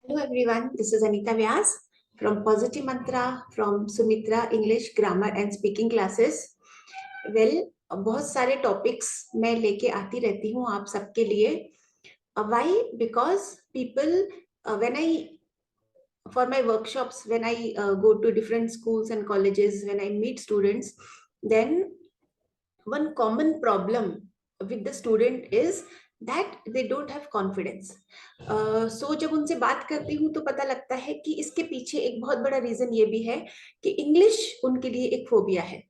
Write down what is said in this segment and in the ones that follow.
Hello everyone, this is Anita Vyas from Positive Mantra from Sumitra English Grammar and Speaking Classes. Well, बहुत सारे topics मैं लेके आती रहती हूँ आप सबके लिए. Why? Because people, when I for my workshops, when I go to different schools and colleges, when I meet students, then one common problem with the student is that they don't have confidence. So जब उनसे बात करती हूँ तो पता लगता है कि इसके पीछे एक बहुत बड़ा रीजन ये भी है कि इंग्लिश उनके लिए एक फोबिया है.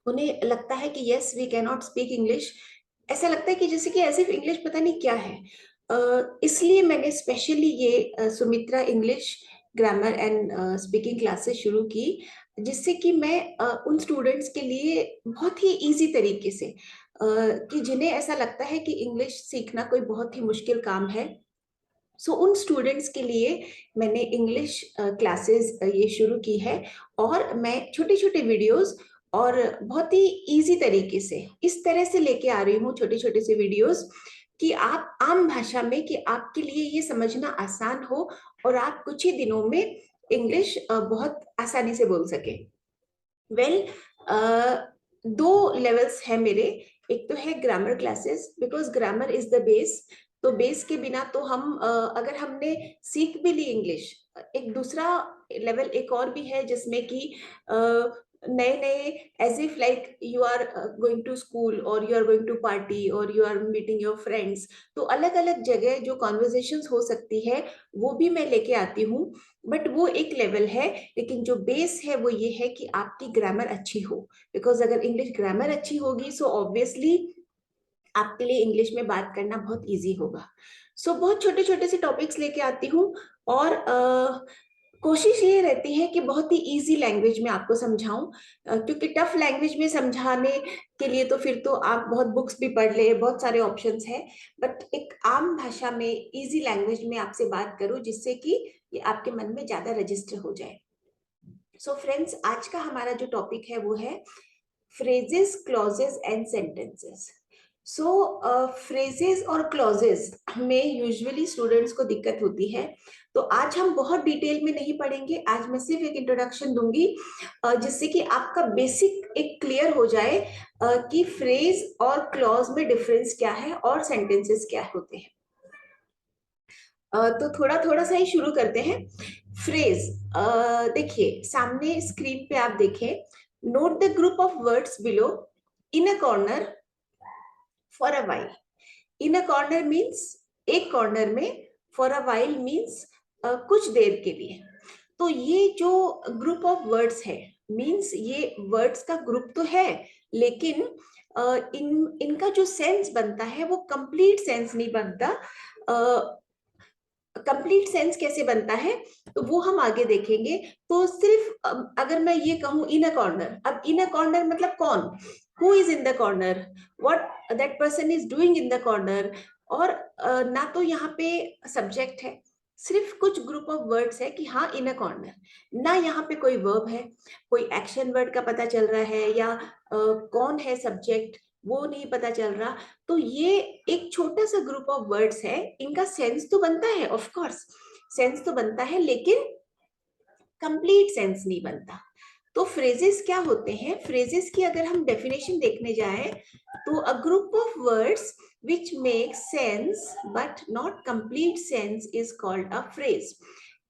उन्हें लगता है कि yes we can not speak English. ऐसा लगता है कि जैसे कि एज इफ इंग्लिश पता नहीं क्या है. इसलिए मैंने स्पेशली ये Sumitra English grammar and speaking classes शुरू की, जिससे कि मैं उन स्टूडेंट्स के लिए बहुत ही इजी तरीके से कि जिन्हें ऐसा लगता है कि इंग्लिश सीखना कोई बहुत ही मुश्किल काम है, सो उन स्टूडेंट्स के लिए मैंने इंग्लिश क्लासेस ये शुरू की है. और मैं छोटे छोटे वीडियोस और बहुत ही इजी तरीके से इस तरह से लेके आ रही हूँ छोटे छोटे से वीडियोस कि आप आम भाषा में, कि आपके लिए ये समझना आसान हो और आप कुछ ही दिनों में इंग्लिश बहुत आसानी से बोल सके. वेल, दो लेवल्स है मेरे. एक तो है grammar classes, because grammar is the base. तो बेस के बिना तो हम अगर हमने सीख भी ली इंग्लिश, एक दूसरा लेवल एक और भी है जिसमें कि नए नए, as if like you are going to school और you are going to party और you are meeting your friends, तो अलग अलग जगह जो कॉन्वर्जेशंस हो सकती है वो भी मैं लेके आती हूँ. बट वो एक लेवल है, लेकिन जो बेस है वो ये है कि आपकी ग्रामर अच्छी हो. बिकॉज अगर इंग्लिश ग्रामर अच्छी होगी सो ऑब्वियसली आपके लिए इंग्लिश में बात करना बहुत इजी होगा. सो बहुत छोटे छोटे से टॉपिक्स लेके आती हूँ और कोशिश ये रहती है कि बहुत ही इजी लैंग्वेज में आपको समझाऊं, क्योंकि टफ लैंग्वेज में समझाने के लिए तो फिर तो आप बहुत बुक्स भी पढ़ ले, बहुत सारे ऑप्शंस हैं. बट एक आम भाषा में इजी लैंग्वेज में आपसे बात करूं जिससे कि ये आपके मन में ज्यादा रजिस्टर हो जाए. सो फ्रेंड्स, आज का हमारा जो टॉपिक है वो है phrases, clauses and sentences. So phrases और क्लॉजेस में यूजुअली स्टूडेंट्स को दिक्कत होती है. तो आज हम बहुत डिटेल में नहीं पढ़ेंगे, आज मैं सिर्फ एक इंट्रोडक्शन दूंगी जिससे कि आपका बेसिक एक क्लियर हो जाए कि फ्रेज और क्लॉज में डिफरेंस क्या है और सेंटेंसेस क्या होते हैं. तो थोड़ा थोड़ा सा ही शुरू करते हैं. फ्रेज, देखिए सामने स्क्रीन पे आप देखें. Note the group of words below. In a corner, for a while. In a corner means एक कॉर्नर में, फॉर अ वाइल मीन्स कुछ देर के लिए. तो ये जो ग्रुप ऑफ वर्ड्स है मीन्स ये वर्ड्स का ग्रुप तो है, लेकिन इनका जो सेंस बनता है वो कंप्लीट सेंस नहीं बनता. कंप्लीट सेंस कैसे बनता है तो वो हम आगे देखेंगे. तो सिर्फ अगर मैं ये कहूं इन अ कॉर्नर, अब इन अ कॉर्नर मतलब कौन, who is in the corner, what that person is doing in the corner. और ना तो यहाँ पे सब्जेक्ट है, सिर्फ कुछ ग्रुप ऑफ वर्ड्स है कि हाँ इन अ कॉर्नर. ना यहाँ पे कोई वर्ब है, कोई एक्शन वर्ड का पता चल रहा है, या कौन है सब्जेक्ट वो नहीं पता चल रहा. तो ये एक छोटा सा ग्रुप ऑफ वर्ड्स है. इनका सेंस तो बनता है, ऑफ कोर्स सेंस तो बनता है, लेकिन कंप्लीट सेंस नहीं बनता. तो फ्रेजेस क्या होते हैं, फ्रेजेस की अगर हम डेफिनेशन देखने जाएं तो a group of words which make sense but not complete sense is called a phrase.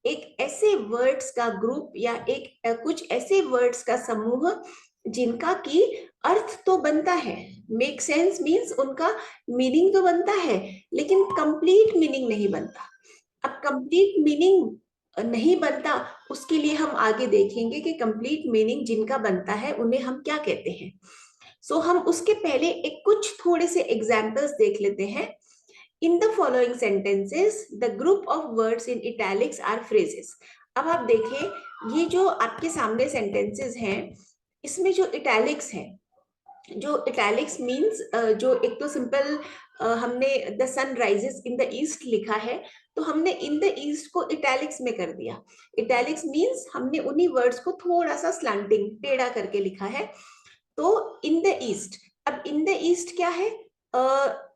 एक ऐसे वर्ड्स का ग्रुप या एक कुछ ऐसे वर्ड्स का समूह जिनका की अर्थ तो बनता है, मेक सेंस मीन्स उनका मीनिंग तो बनता है, लेकिन कंप्लीट मीनिंग नहीं बनता. अब कंप्लीट मीनिंग नहीं बनता, उसके लिए हम आगे देखेंगे कि कंप्लीट मीनिंग जिनका बनता है उन्हें हम क्या कहते हैं. सो हम उसके पहले एक कुछ थोड़े से एग्जाम्पल्स देख लेते हैं. In the following sentences the group of words in italics are phrases. अब आप देखें ये जो आपके सामने सेंटेंसेस हैं, इसमें जो इटैलिक्स है, जो इटैलिक्स मीन्स जो एक तो सिंपल हमने the sun rises in the east लिखा है, तो हमने इन द ईस्ट को इटैलिक्स में कर दिया. इटैलिक्स मीन्स हमने उन्हीं वर्ड्स को थोड़ा सा स्लैंटिंग टेढ़ा करके लिखा है. तो इन द ईस्ट, अब इन द ईस्ट क्या है,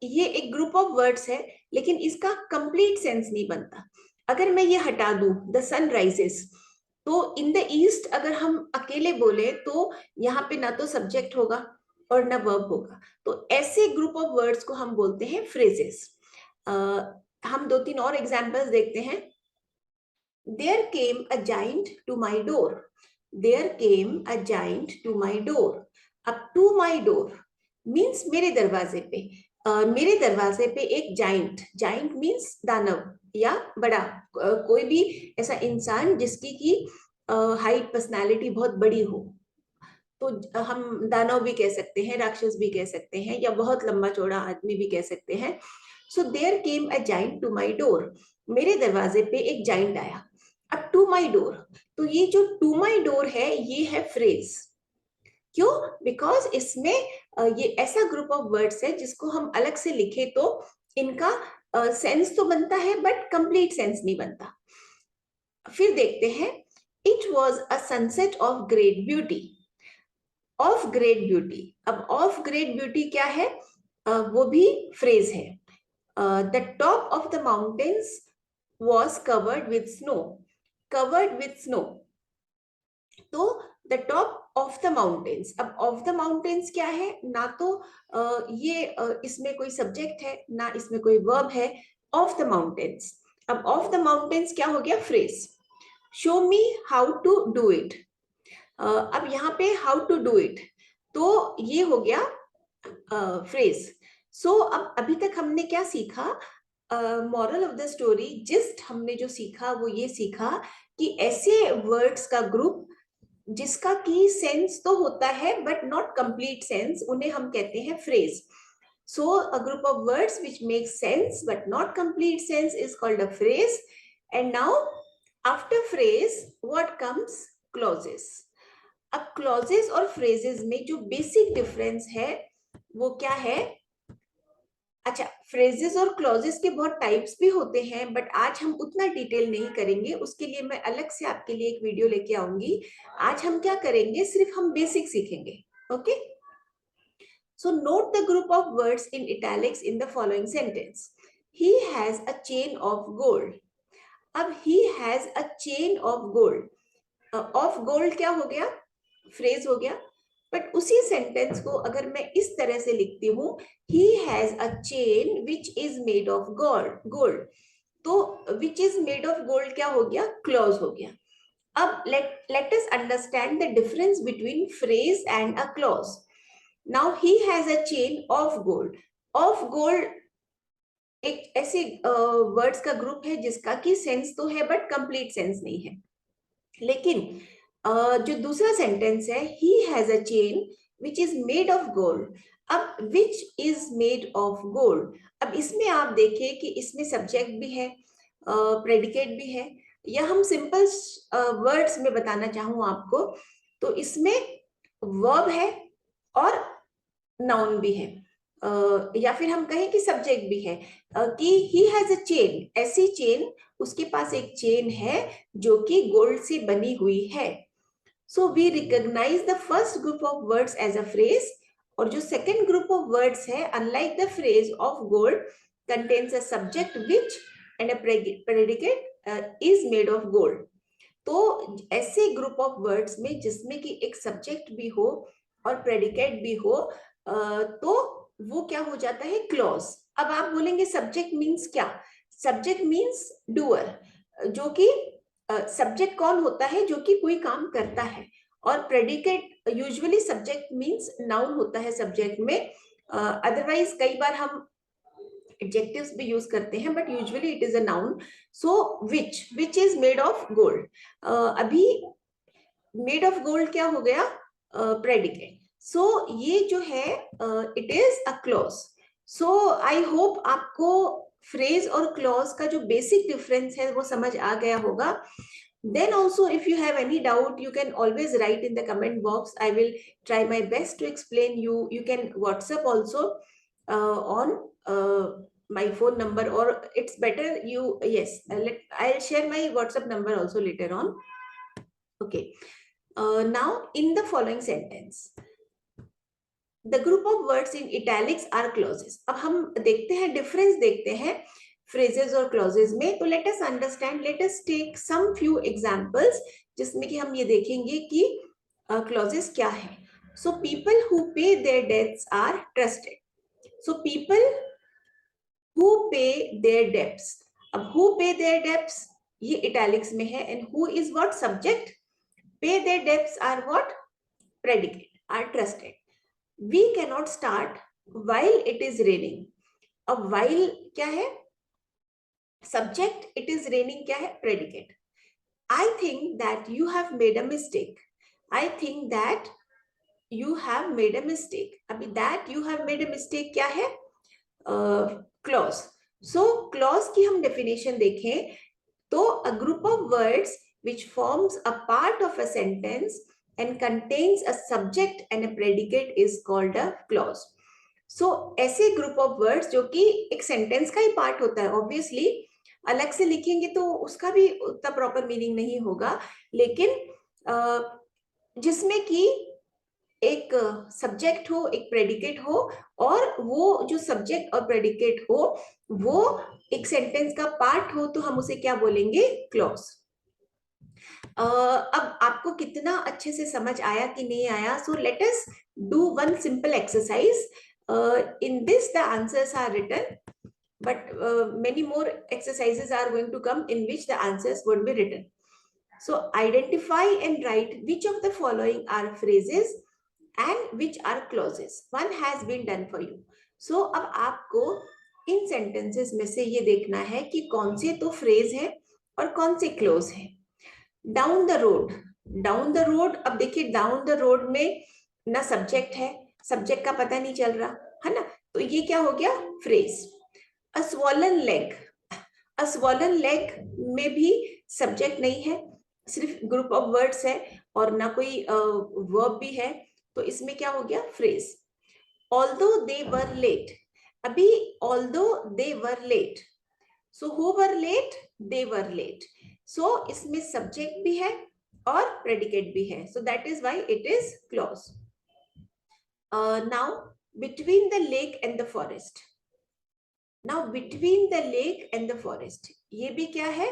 ये एक ग्रुप ऑफ वर्ड्स है, लेकिन इसका कंप्लीट सेंस नहीं बनता. अगर मैं ये हटा दूं, द सन राइजेस, तो इन द ईस्ट अगर हम अकेले बोले तो यहाँ पे ना तो सब्जेक्ट होगा और ना वर्ब होगा। तो ऐसे ग्रुप ऑफ वर्ड्स को हम बोलते हैं फ्रेजेस। हम दो तीन और एग्जांपल्स देखते हैं। There came a giant to my door. There came a giant to my door. अब to my door means मेरे दरवाजे पे। मेरे दरवाजे पे एक जाइंट मीन्स दानव या बड़ा, कोई भी ऐसा इंसान जिसकी की हाइट पर्सनालिटी बहुत बड़ी हो। तो हम दानव भी कह सकते हैं, राक्षस भी कह सकते हैं, या बहुत लंबा चौड़ा आदमी भी कह सकते हैं। So there came a giant to my door, मेरे दरवाजे पे एक जाइंट आया। अब टू माई डोर, तो ये जो टू माई डोर है ये है फ्रेज। क्यों? बिकॉज इसमें ये ऐसा ग्रुप ऑफ वर्ड्स है जिसको हम अलग से लिखे तो इनका सेंस तो बनता है बट कंप्लीट सेंस नहीं बनता। फिर देखते हैं, it was a sunset of great beauty. Of great beauty, अब ऑफ ग्रेट ब्यूटी क्या है? वो भी फ्रेज है। The top of the mountains was covered with snow. Covered with snow, तो the top of the mountains, अब of the mountains क्या है? ना तो ये इसमें कोई सब्जेक्ट है ना इसमें कोई वर्ब है। ऑफ द माउंटेन्स, अब ऑफ द माउंटेन्स क्या हो गया? Phrase. Show me how to do it. अब यहाँ पे हाउ टू डू इट, तो ये हो गया फ्रेज। सो अब अभी तक हमने क्या सीखा? Moral of the story, gist हमने जो सीखा वो ये सीखा कि ऐसे वर्ड्स का ग्रुप जिसका की सेंस तो होता है बट नॉट कंप्लीट सेंस, उन्हें हम कहते हैं phrase. So a group of words which make sense but not complete sense is called a phrase. And now after phrase what comes? Clauses. अब क्लॉजेस और फ्रेजेस में जो बेसिक डिफरेंस है वो क्या है? अच्छा, फ्रेजेस और क्लॉजेस के बहुत टाइप्स भी होते हैं बट आज हम उतना डिटेल नहीं करेंगे, उसके लिए मैं अलग से आपके लिए एक वीडियो लेके आऊंगी। आज हम क्या करेंगे, सिर्फ हम बेसिक सीखेंगे। Okay, so note the group of words in italics in the following sentence. He has a chain of gold. अब he has a chain of gold, of gold क्या हो गया? फ्रेज हो गया। बट उसी सेंटेंस को अगर मैं इस तरह से लिखती हूँ, he has a chain which is made of gold, तो which is made of gold क्या हो गया? क्लॉज हो गया। अब let us understand the difference between phrase and a clause. Now he has a chain of gold. Of gold एक ऐसे words का ग्रुप है जिसका की सेंस तो है बट कंप्लीट सेंस नहीं है। लेकिन जो दूसरा सेंटेंस है, he has a chain which is made of gold. अब which is made of gold, अब इसमें आप देखिए कि इसमें सब्जेक्ट भी है, प्रेडिकेट भी है, या हम सिंपल वर्ड्स में बताना चाहूं आपको तो इसमें वर्ब है और नाउन भी है, या फिर हम कहें कि सब्जेक्ट भी है। कि ही हैज अ चेन, ऐसी चेन, उसके पास एक चेन है जो कि गोल्ड से बनी हुई है। So we recognise the first group of words as a phrase, और जो सेकेंड ग्रुप ऑफ वर्ड्स है, unlike the phrase of gold, contains a subject which and a predicate is made of gold. तो ऐसे group of words में जिसमें कि एक subject भी हो और प्रेडिकेट भी हो, तो वो क्या हो जाता है? क्लॉज। अब आप बोलेंगे सब्जेक्ट मीन्स क्या? सब्जेक्ट मीन्स डूअर, जो कि सब्जेक्ट कौन होता है? जो कि कोई काम करता है। और predicate usually subject means noun होता है सब्जेक्ट में। अदरवाइज कई बार हम एडजेक्टिव्स भी यूज करते हैं but usually it is a noun. So which is made of gold, अभी मेड ऑफ गोल्ड क्या हो गया? प्रेडिकेट। सो ये जो है it is a clause. So I hope आपको फ्रेज और क्लॉज का जो बेसिक डिफरेंस है वो समझ आ गया होगा। Then also if you have any doubt you can always write in the comment box. I will try my best to explain you. You can WhatsApp also on my phone number, or it's better you, yes, I'll share my WhatsApp number also later on. Okay, now in the following sentence the group of words in italics are clauses. अब हम देखते हैं difference, देखते हैं phrases और clauses में। तो let us understand, let us take some few examples जिसमें कि हम ये देखेंगे कि क्लॉजेस क्या है। So people who pay their debts are trusted. So people who pay their debts, अब हु पे देयर डेट्स ये इटैलिक्स में है, and who is what, subject, pay their debts are what, predicate, are trusted. We cannot start while it is raining. अब while क्या है, subject, it is raining क्या है, predicate. I think that you have made a mistake. I think that you have made a mistake. अभी that you have made a mistake क्या है, clause. So clause की हम definition देखें तो a group of words which forms a part of a sentence and contains a subject and a predicate is called a clause. So ऐसे group of words जो कि एक sentence का ही part होता है, obviously अलग से लिखेंगे तो उसका भी उतना proper meaning नहीं होगा, लेकिन जिसमें कि एक सब्जेक्ट हो, एक प्रेडिकेट हो, और वो जो सब्जेक्ट और प्रेडिकेट हो वो एक सेंटेंस का पार्ट हो, तो हम उसे क्या बोलेंगे, क्लॉज। अब आपको कितना अच्छे से समझ आया कि नहीं आया? So let us do one simple exercise. In this the answers are written, but many more exercises are going to come in which the answers would be written. So identify and write which of the following are phrases and which are clauses. One has been done for you. So अब आपको इन sentences में से ये देखना है कि कौन से तो phrase है और कौन से clause है। Down the road, down the road, अब देखिए down the road में ना subject है, subject का पता नहीं चल रहा है ना, तो ये क्या हो गया, phrase। A swollen leg, a swollen leg में भी subject नहीं है, सिर्फ group of words है और ना कोई verb भी है, तो इसमें क्या हो गया, phrase। Although they were late, अभी although they were late, so who were late, they were late, so इसमें subject भी है और predicate भी है, so that is why it is clause। Now between the lake and the forest, now between the lake and the forest, ये भी क्या है,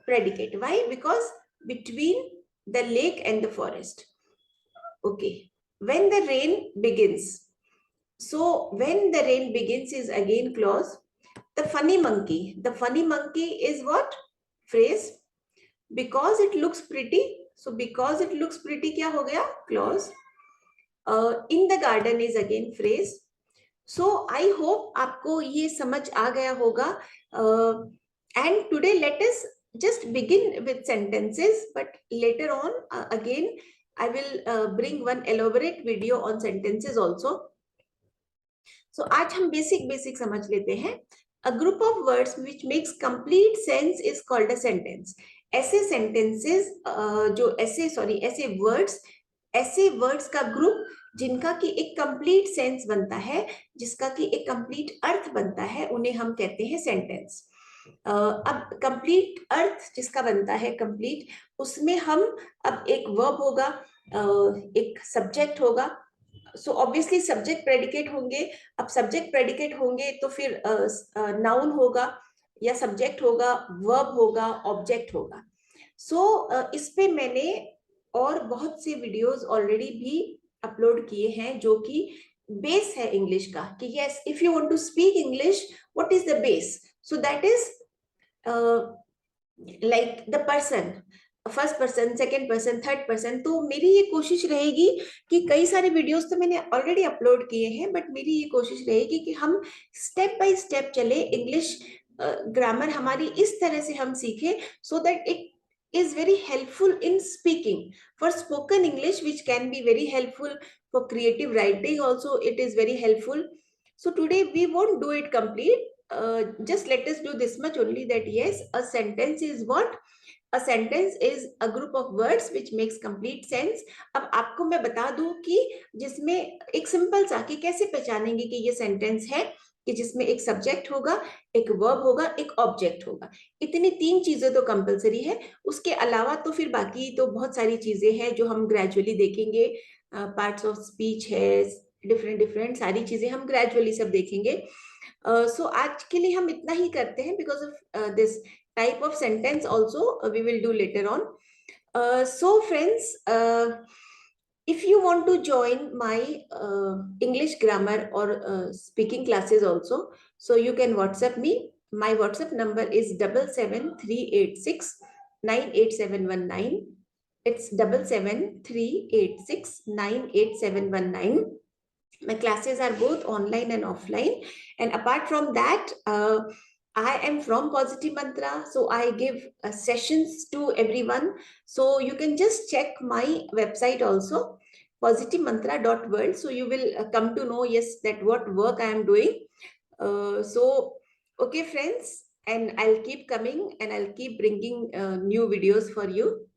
predicate। Why? Because between the lake and the forest। Okay, when the rain begins, so when the rain begins is again clause। The funny monkey, the funny monkey is what, phrase। Because it looks pretty, so because it looks pretty क्या हो गया, clause। In the garden is again phrase। So I hope आपको ये समझ आ गया होगा। And today let us just begin with sentences, but later on again I will bring one elaborate video on sentences also। So आज हम basic समझ लेते हैं। A group of words which makes complete sense is called a sentence। ऐसे sentences जो ऐसे words का group जिनका कि एक complete sense बनता है, जिसका कि एक complete अर्थ बनता है, उन्हें हम कहते हैं sentence। अब complete अर्थ जिसका बनता है complete, उसमें हम अब एक verb होगा, एक subject होगा, सो ऑब्वियसली सब्जेक्ट प्रेडिकेट होंगे। अब सब्जेक्ट प्रेडिकेट होंगे तो फिर नाउन होगा या सब्जेक्ट होगा, वर्ब होगा, ऑब्जेक्ट होगा। सो इस पे मैंने और बहुत से वीडियोस ऑलरेडी भी अपलोड किए हैं जो कि बेस है इंग्लिश का, कि yes if you want to speak English what is the base, so that is like the person, first person, second person, third person. तो मेरी ये कोशिश रहेगी कि कई सारे वीडियोस तो मैंने ऑलरेडी अपलोड किए हैं, बट मेरी ये कोशिश रहेगी कि हम स्टेप बाय स्टेप चले, इंग्लिश ग्रामर हमारी इस तरह से हम सीखें, so that it is very helpful in speaking, for spoken English, which can be very helpful for creative writing also, it is very helpful। So today we won't do it complete, just let us do this much only, that yes, a sentence is what, a sentence is a group of words which makes complete sense। अब आपको मैं बता दूं कि जिसमें एक simple सा, कि कैसे पहचानेंगे कि ये सेंटेंस है, कि जिसमें एक सब्जेक्ट होगा, एक वर्ब होगा, एक ऑब्जेक्ट होगा। इतनी 3 चीजें तो कंपलसरी है, उसके अलावा तो फिर बाकी तो बहुत सारी चीजें हैं जो हम ग्रेजुअली देखेंगे। पार्ट्स ऑफ स्पीच है, डिफरेंट सारी चीजें हम ग्रेजुअली सब देखेंगे। सो आज के लिए हम इतना ही करते हैं, because of this type of sentence also we will do later on. So friends, if you want to join my English grammar or speaking classes also, so you can WhatsApp me. My WhatsApp number is 7738698719. It's 7738698719. My classes are both online and offline, and apart from that, I am from Positive Mantra, so I give sessions to everyone. So you can just check my website also, positivemantra.world, so you will come to know, yes, that what work I am doing. So okay friends, and I'll keep coming and I'll keep bringing new videos for you.